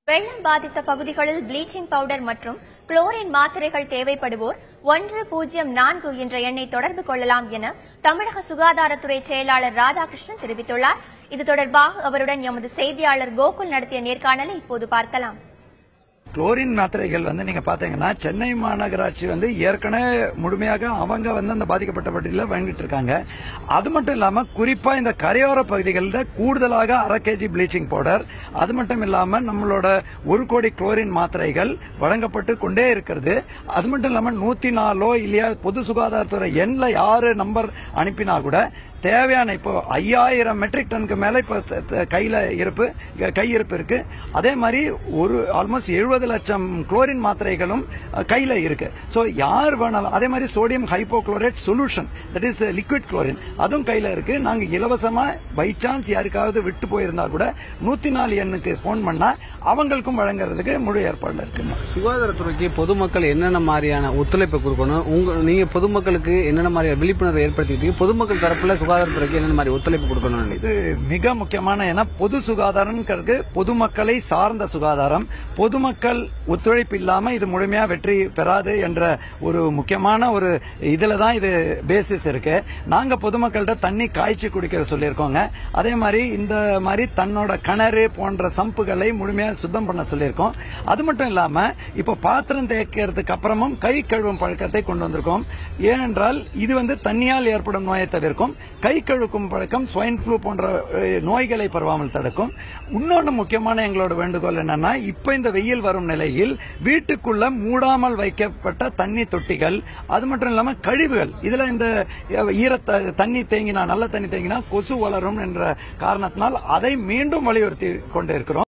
வெள்ளம் பாதித்த பகுதிகளில் ப்ளீச்சிங் பவுடர் மற்றும் குளோரின் மாத்திரைகள் தேவைப்படுவோர் 104 என்ற எண்ணை தொடர்பு கொள்ளலாம் என தமிழக சுகாதாரத்துறை செயலாளர் ராதாகிருஷ்ணன் தெரிவித்துள்ளார். இது தொடர்பாக அவருடன் எமது செய்தியாளர் கோகுல் நடத்திய நேர்காணலை இப்போது பார்க்கலாம். குளோரின் மாத்திரைகள் நீங்க பாத்தீங்கன்னா சென்னை மாநகராட்சி ஏற்கனவே முழுமையாக அவங்க அந்த பாதிக்கப்பட்ட பகுதியில் வாங்கிட்டு இருக்காங்க. அது மட்டும் இல்லாம குறிப்பா இந்த கரையோர பகுதிகளில் கூடுதலாக 1/2 kg ப்ளீச்சிங் பவுடர், அது மட்டும் இல்லாம நம்மளோட 1 கோடி குளோரின் மாத்திரைகள் வழங்கப்பட்டு கொண்டே இருக்கிறது. அது மட்டும் இல்லாம 104 இல்லையா பொது சுகாதாரத்துறை எண்ணில் யாரு நம்பர் அனுப்பினா கூட தேவையான இப்போ 5000 மெட்ரிக் டனுக்கு மேல இப்ப கையிருப்பு இருக்கு. அதே மாதிரி ஆல்மோஸ்ட் 70 லட்சம் குளோரின் மாத்திரைகளும் கையில இருக்கு. சோ யார் வேணாலும், அதே மாதிரி sodium hypochlorite solution, that is liquid chlorine, அதுவும் கையில இருக்கு. நாங்க இலவசமா பை சான்ஸ் யாருக்காவது விட்டு போயிருந்தா கூட 104 எண்ணுக்கு போன் பண்ணா அவங்களுக்கும் வழங்குறதுக்கு முழு ஏற்பாடு இருக்கு. சுகாதாரத்துறைக்கு பொதுமக்கள் என்னென்ன மாதிரியான ஒத்துழைப்பு கொடுக்கணும், நீங்க பொதுமக்களுக்கு என்னென்ன மாதிரியான விழிப்புணர்வு ஏற்படுத்திட்டு பொதுமக்கள் தரப்புல சுகாதாரத்துறைக்கு என்னென்ன மாதிரி ஒத்துழைப்பு கொடுக்கணும்? இது மிக முக்கியமான, ஏன்னா பொது சுகாதாரம் பொதுமக்களை சார்ந்த சுகாதாரம். பொதுமக்கள் ஒத்துழைப்பு இல்லாம இது முழுமையா வெற்றி பெறாது என்ற ஒரு முக்கியமான ஒரு இதுலதான் இது பேசிஸ் இருக்கு. நாங்க பொதுமக்கள்கிட்ட தண்ணி காய்ச்சி குடிக்கிற சொல்லியிருக்கோங்க. அதே மாதிரி இந்த மாதிரி தன்னோட கிணறு போன்ற சம்புகளை முழுமையா சுத்தம் பண்ண சொல்லியிருக்கோம். அது மட்டும் இல்லாம இப்ப பாத்திரம் தேய்க்கிறதுக்கு அப்புறமும் கை கழுவும் பழக்கத்தை கொண்டு வந்திருக்கோம். ஏனென்றால் இது தண்ணியால் ஏற்படும் நோயை தவிர்க்கும். கை கழுவும் பழக்கம் ஸ்வைன் ஃப்ளூ போன்ற நோய்களை பரவாமல் தடுக்கும். இன்னொன்று முக்கியமான எங்களோட வேண்டுகோள் என்னன்னா, இப்ப இந்த வெயில் வரும் நிலையில் வீட்டுக்குள்ள மூடாமல் வைக்கப்பட்ட தண்ணி தொட்டிகள், அது மட்டும் இல்லாம கழிவுகள், இதுல இந்த தண்ணி தேங்கினா, நல்ல தண்ணி தேங்கினா கொசு வளரும் என்ற காரணத்தினால் அதை மீண்டும் வலியுறுத்தி கொண்டிருக்கிறோம்.